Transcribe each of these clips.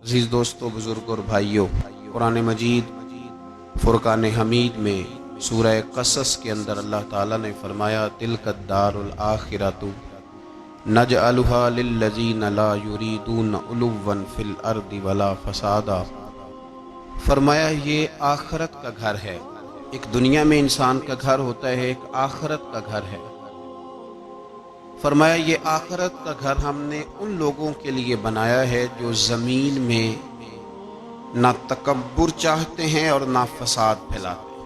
عزیز دوستو، بزرگ اور بھائیوں، قرآن مجید فرقان حمید میں سورہ قصص کے اندر اللہ تعالیٰ نے فرمایا تلک الدار الآخرۃ نجعلها للذین لا یریدون علوا فی الارض ولا فسادا۔ فرمایا یہ آخرت کا گھر ہے۔ ایک دنیا میں انسان کا گھر ہوتا ہے، ایک آخرت کا گھر ہے۔ فرمایا یہ آخرت کا گھر ہم نے ان لوگوں کے لیے بنایا ہے جو زمین میں نہ تکبر چاہتے ہیں اور نہ فساد پھیلاتے ہیں۔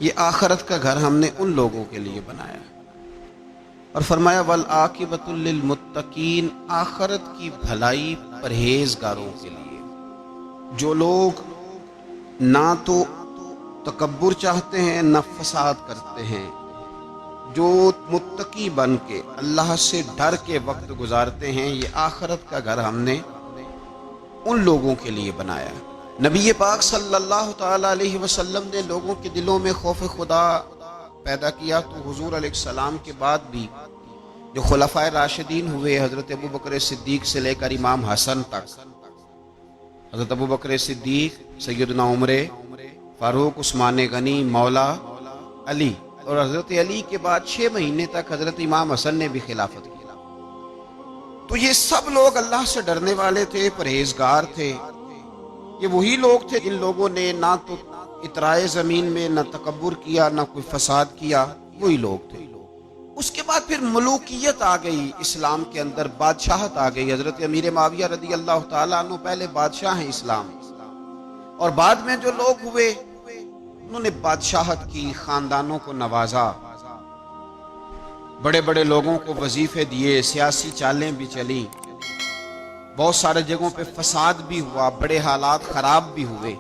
یہ آخرت کا گھر ہم نے ان لوگوں کے لیے بنایا ہے۔ اور فرمایا والعاقبۃ للمتقین، آخرت کی بھلائی پرہیزگاروں کے لیے، جو لوگ نہ تو تکبر چاہتے ہیں نہ فساد کرتے ہیں، جو متقی بن کے اللہ سے ڈر کے وقت گزارتے ہیں، یہ آخرت کا گھر ہم نے ان لوگوں کے لیے بنایا ہے۔ نبی پاک صلی اللہ تعالی علیہ وسلم نے لوگوں کے دلوں میں خوف خدا پیدا کیا، تو حضور علیہ السلام کے بعد بھی جو خلفائے راشدین ہوئے، حضرت ابو بکر صدیق سے لے کر امام حسن تک، حضرت ابو بکر صدیق، سیدنا عمر فاروق، عثمان غنی، مولا علی، اور حضرت علی کے بعد 6 مہینے تک حضرت امام حسن نے بھی خلافت کی۔ تو یہ سب لوگ اللہ سے ڈرنے والے تھے، پرہیزگار تھے۔ یہ وہی لوگ تھے جن لوگوں نے نہ تو اطرائے زمین میں نہ تکبر کیا نہ کوئی فساد کیا، وہی لوگ تھے۔ اس کے بعد پھر ملوکیت آ گئی، اسلام کے اندر بادشاہت آ گئی۔ حضرت امیر معاویہ رضی اللہ تعالیٰ عنہ پہلے بادشاہ ہیں اسلام، اور بعد میں جو لوگ ہوئے انہوں نے بادشاہت کی، خاندانوں کو نوازا، بڑے بڑے لوگوں کو وظیفے دیے، سیاسی چالیں بھی چلی، بہت سارے جگہوں پہ فساد بھی ہوا، بڑے حالات خراب بھی ہوئے۔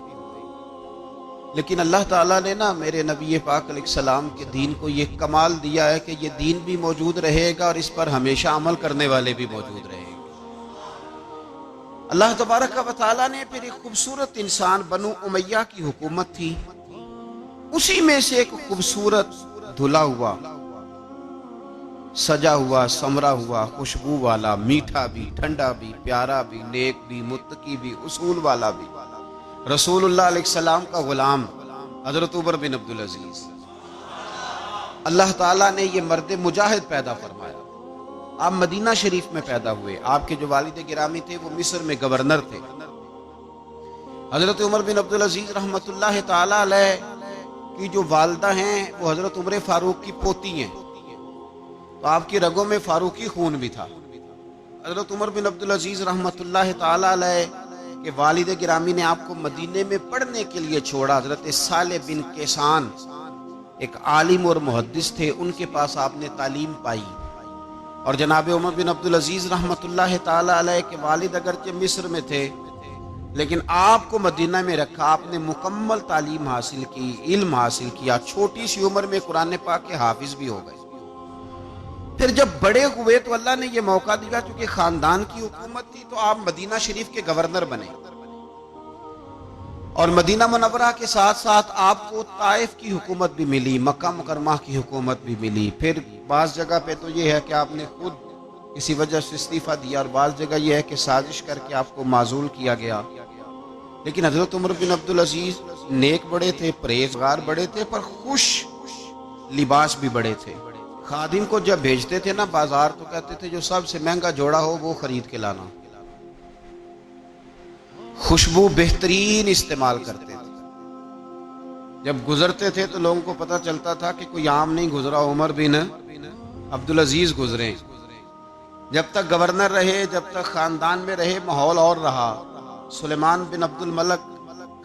لیکن اللہ تعالیٰ نے میرے نبی پاک علیہ السلام کے دین کو یہ کمال دیا ہے کہ یہ دین بھی موجود رہے گا اور اس پر ہمیشہ عمل کرنے والے بھی موجود رہیں گے۔ اللہ تبارک و تعالیٰ نے پھر ایک خوبصورت انسان، بنو امیہ کی حکومت تھی، اسی میں سے ایک خوبصورت دھلا ہوا، سجا ہوا، سمرا ہوا، خوشبو والا، میٹھا بھی، ٹھنڈا بھی، پیارا بھی، نیک بھی، متقی بھی، اصول والا بھی، رسول اللہ علیہ السلام کا غلام حضرت عمر بن عبدالعزیز، اللہ تعالیٰ نے یہ مرد مجاہد پیدا فرمایا۔ آپ مدینہ شریف میں پیدا ہوئے، آپ کے جو والد گرامی تھے وہ مصر میں گورنر تھے۔ حضرت عمر بن عبدالعزیز رحمۃ اللہ تعالی علیہ کی جو والدہ ہیں وہ حضرت عمر فاروق کی پوتی ہیں، تو آپ کی رگوں میں فاروقی خون بھی تھا۔ حضرت عمر بن عبدالعزیز رحمۃ اللہ تعالی علیہ کے والد گرامی نے آپ کو مدینے میں پڑھنے کے لیے چھوڑا۔ حضرت صالح بن کیسان ایک عالم اور محدث تھے، ان کے پاس آپ نے تعلیم پائی، اور جناب عمر بن عبدالعزیز رحمۃ اللہ تعالی علیہ کے والد اگرچہ مصر میں تھے لیکن آپ کو مدینہ میں رکھا، آپ نے مکمل تعلیم حاصل کی، علم حاصل کیا، چھوٹی سی عمر میں قرآن پاک کے حافظ بھی ہو گئے۔ پھر جب بڑے ہوئے تو اللہ نے یہ موقع دیا، چونکہ خاندان کی حکومت تھی تو آپ مدینہ شریف کے گورنر بنے، اور مدینہ منورہ کے ساتھ ساتھ آپ کو طائف کی حکومت بھی ملی، مکہ مکرمہ کی حکومت بھی ملی۔ پھر بعض جگہ پہ تو یہ ہے کہ آپ نے خود کسی وجہ سے استعفیٰ دیا، اور بعض جگہ یہ ہے کہ سازش کر کے آپ کو معزول کیا گیا۔ لیکن حضرت عمر بن عبدالعزیز نیک بڑے تھے، پرہیزگار بڑے تھے، پر خوش لباس بھی بڑے تھے۔ خادم کو جب بھیجتے تھے بازار تو کہتے تھے جو سب سے مہنگا جوڑا ہو وہ خرید کے لانا۔ خوشبو بہترین استعمال کرتے تھے، جب گزرتے تھے تو لوگوں کو پتہ چلتا تھا کہ کوئی عام نہیں گزرا، عمر بن عبدالعزیز گزرے۔ جب تک گورنر رہے، جب تک خاندان میں رہے، ماحول اور رہا۔ سلیمان بن عبد الملک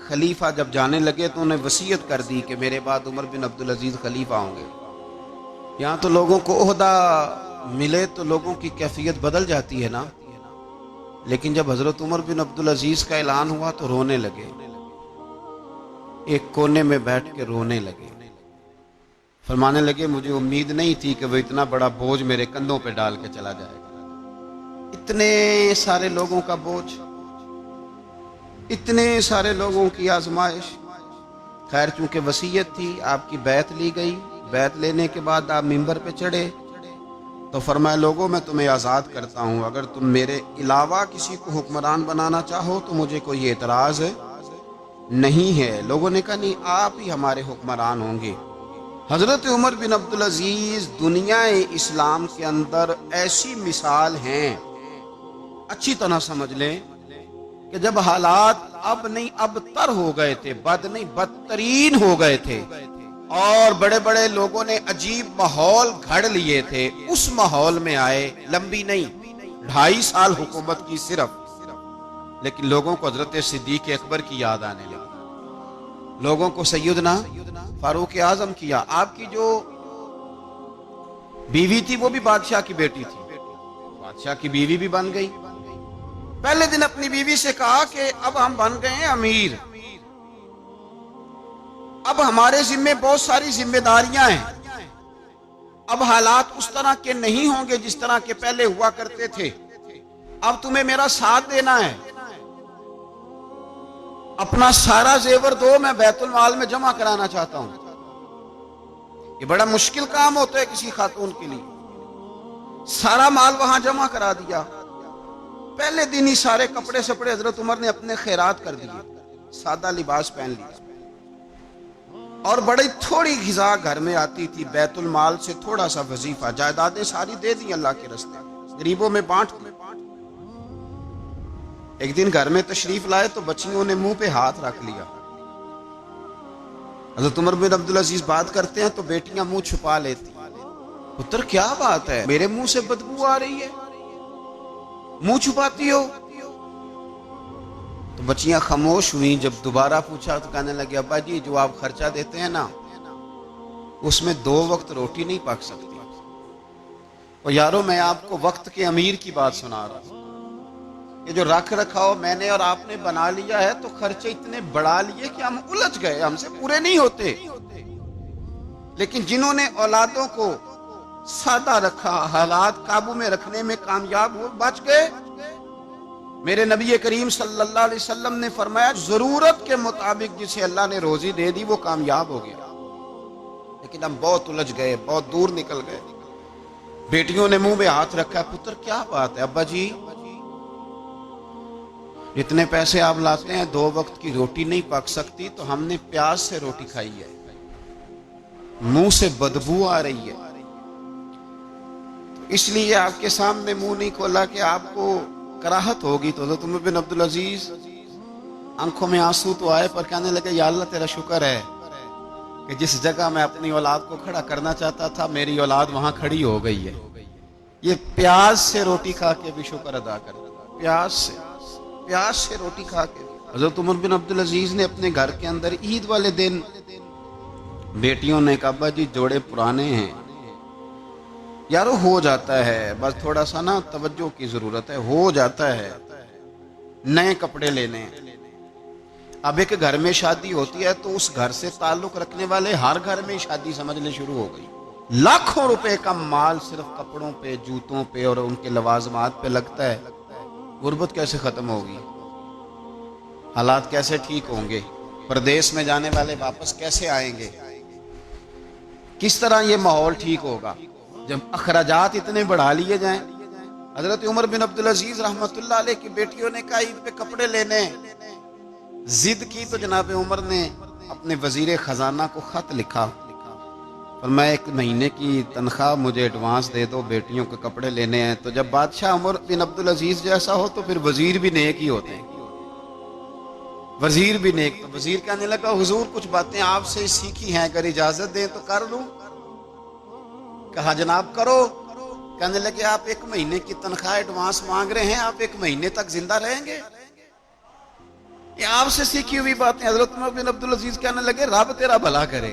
خلیفہ جب جانے لگے تو انہیں وصیت کر دی کہ میرے بعد عمر بن عبدالعزیز خلیفہ ہوں گے۔ یہاں تو لوگوں کو عہدہ ملے تو لوگوں کی کیفیت بدل جاتی ہے لیکن جب حضرت عمر بن عبدالعزیز کا اعلان ہوا تو رونے لگے، ایک کونے میں بیٹھ کے رونے لگے، فرمانے لگے مجھے امید نہیں تھی کہ وہ اتنا بڑا بوجھ میرے کندھوں پہ ڈال کے چلا جائے گا۔ اتنے سارے لوگوں کا بوجھ، اتنے سارے لوگوں کی آزمائش۔ خیر چونکہ وصیت تھی، آپ کی بیعت لی گئی، بیعت لینے کے بعد آپ منبر پہ چڑھے تو فرمایا لوگوں میں تمہیں آزاد کرتا ہوں، اگر تم میرے علاوہ کسی کو حکمران بنانا چاہو تو مجھے کوئی اعتراض نہیں ہے۔ لوگوں نے کہا نہیں، آپ ہی ہمارے حکمران ہوں گے۔ حضرت عمر بن عبدالعزیز دنیا اسلام کے اندر ایسی مثال ہیں، اچھی طرح سمجھ لیں کہ جب حالات اب نہیں اب تر ہو گئے تھے، بد نہیں بدترین ہو گئے تھے، اور بڑے بڑے لوگوں نے عجیب ماحول گھڑ لیے تھے، اس ماحول میں آئے، لمبی نہیں 2.5 سال حکومت کی صرف، لیکن لوگوں کو حضرت صدیق اکبر کی یاد آنے لگی، لوگوں کو سیدنا فاروق اعظم کیا۔ آپ کی جو بیوی تھی وہ بھی بادشاہ کی بیٹی تھی، بادشاہ کی بیوی بھی بن گئی۔ پہلے دن اپنی بیوی سے کہا کہ اب ہم بن گئے ہیں امیر، اب ہمارے ذمے بہت ساری ذمہ داریاں ہیں، اب حالات اس طرح کے نہیں ہوں گے جس طرح کے پہلے ہوا کرتے تھے، اب تمہیں میرا ساتھ دینا ہے، اپنا سارا زیور دو، میں بیت المال میں جمع کرانا چاہتا ہوں۔ یہ بڑا مشکل کام ہوتا ہے کسی خاتون کے لیے، سارا مال وہاں جمع کرا دیا۔ پہلے دن ہی سارے کپڑے سپڑے حضرت عمر نے اپنے خیرات کر دیے، سادہ لباس پہن لیا، اور بڑی تھوڑی غذا گھر میں آتی تھی، بیت المال سے تھوڑا سا وظیفہ، جائیدادیں ساری دے دی اللہ کے راستے، غریبوں میں بانٹ دی۔ ایک دن گھر میں تشریف لائے تو بچیوں نے منہ پہ ہاتھ رکھ لیا۔ حضرت عمر بن عبدالعزیز بات کرتے ہیں تو بیٹیاں منہ چھپا لیتی، پتر کیا بات ہے، میرے منہ سے بدبو آ رہی ہے، منہ چھپاتی ہو؟ تو بچیاں خاموش ہوئیں۔ جب دوبارہ پوچھا تو کہنے لگے ابا جی جو آپ خرچہ دیتے ہیں نا اس میں 2 وقت روٹی نہیں پک سکتی۔ اور یارو میں آپ کو وقت کے امیر کی بات سنا رہا ہوں، یہ جو رکھ رکھاؤ میں نے اور آپ نے بنا لیا ہے تو خرچے اتنے بڑھا لیے کہ ہم الجھ گئے، ہم سے پورے نہیں ہوتے۔ لیکن جنہوں نے اولادوں کو سادہ رکھا، حالات قابو میں رکھنے میں کامیاب ہو، بچ گئے۔ میرے نبی کریم صلی اللہ علیہ وسلم نے فرمایا ضرورت کے مطابق جسے اللہ نے روزی دے دی وہ کامیاب ہو گیا، لیکن ہم بہت الجھ گئے، بہت دور نکل گئے۔ بیٹیوں نے منہ میں ہاتھ رکھا، پتر کیا بات ہے ابا جی، اتنے پیسے آپ لاتے ہیں 2 وقت کی روٹی نہیں پک سکتی، تو ہم نے پیاز سے روٹی کھائی ہے، منہ سے بدبو آ رہی ہے، اس لیے آپ کے سامنے منہ نہیں کھولا کہ آپ کو کراہت ہوگی۔ تو حضرت عمر بن عبدالعزیز آنکھوں میں آنسو تو آئے پر کہنے لگے یا اللہ تیرا شکر ہے کہ جس جگہ میں اپنی اولاد کو کھڑا کرنا چاہتا تھا میری اولاد وہاں کھڑی ہو گئی ہے۔ یہ پیاز سے روٹی کھا کے بھی شکر ادا کر، پیاز سے روٹی کھا کے۔ حضرت عمر بن عبدالعزیز نے اپنے گھر کے اندر عید والے دن بیٹیوں نے کہا ابا جی جوڑے پرانے ہیں، یارو ہو جاتا ہے، بس تھوڑا سا نا توجہ کی ضرورت ہے، ہو جاتا ہے، نئے کپڑے لینے ہیں۔ اب ایک گھر میں شادی ہوتی ہے تو اس گھر سے تعلق رکھنے والے ہر گھر میں شادی سمجھنے شروع ہو گئی، لاکھوں روپے کا مال صرف کپڑوں پہ، جوتوں پہ اور ان کے لوازمات پہ لگتا ہے۔ غربت کیسے ختم ہوگی؟ حالات کیسے ٹھیک ہوں گے؟ پردیس میں جانے والے واپس کیسے آئیں گے؟ کس طرح یہ ماحول ٹھیک ہوگا جب اخراجات اتنے بڑھا لیے جائیں؟ حضرت عمر بن عبدالعزیز رحمت اللہ علیہ کی بیٹیوں نے کہا عید پہ کپڑے لینے، ضد کی تو جناب عمر نے اپنے وزیر خزانہ کو خط لکھا، فرمایا 1 مہینے کی تنخواہ مجھے ایڈوانس دے دو، بیٹیوں کے کپڑے لینے ہیں۔ تو جب بادشاہ عمر بن عبدالعزیز جیسا ہو تو پھر وزیر بھی نیک ہی ہوتے ہیں، وزیر بھی نیک۔ تو وزیر کہنے لگا حضور کچھ باتیں آپ سے سیکھی ہیں، اگر اجازت دیں تو کر لوں؟ کہا جناب کرو۔ کہنے لگے آپ 1 مہینے کی تنخواہ ایڈوانس مانگ رہے ہیں، آپ 1 مہینے تک زندہ رہیں گے؟ یہ آپ سے سیکھی ہوئی باتیں۔ حضرت عمر بن عبدالعزیز کہنے لگے رب تیرا بھلا کرے،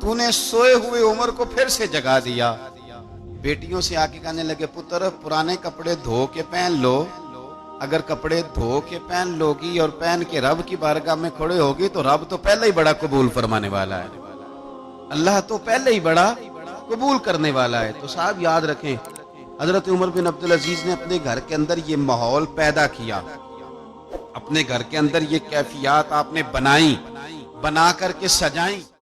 تو نے سوئے ہوئے عمر کو پھر سے جگا دیا۔ بیٹیوں سے آ کے کہنے لگے پتر پرانے کپڑے دھو کے پہن لو، اگر کپڑے دھو کے پہن لوگی اور پہن کے رب کی بارگاہ میں کھڑے ہوگی تو رب تو پہلے ہی بڑا قبول فرمانے والا ہے، اللہ تو پہلے ہی بڑا قبول کرنے والا ہے۔ تو صاحب یاد رکھیں حضرت عمر بن عبدالعزیز نے اپنے گھر کے اندر یہ ماحول پیدا کیا، اپنے گھر کے اندر یہ کیفیات آپ نے بنائی، بنا کر کے سجائیں۔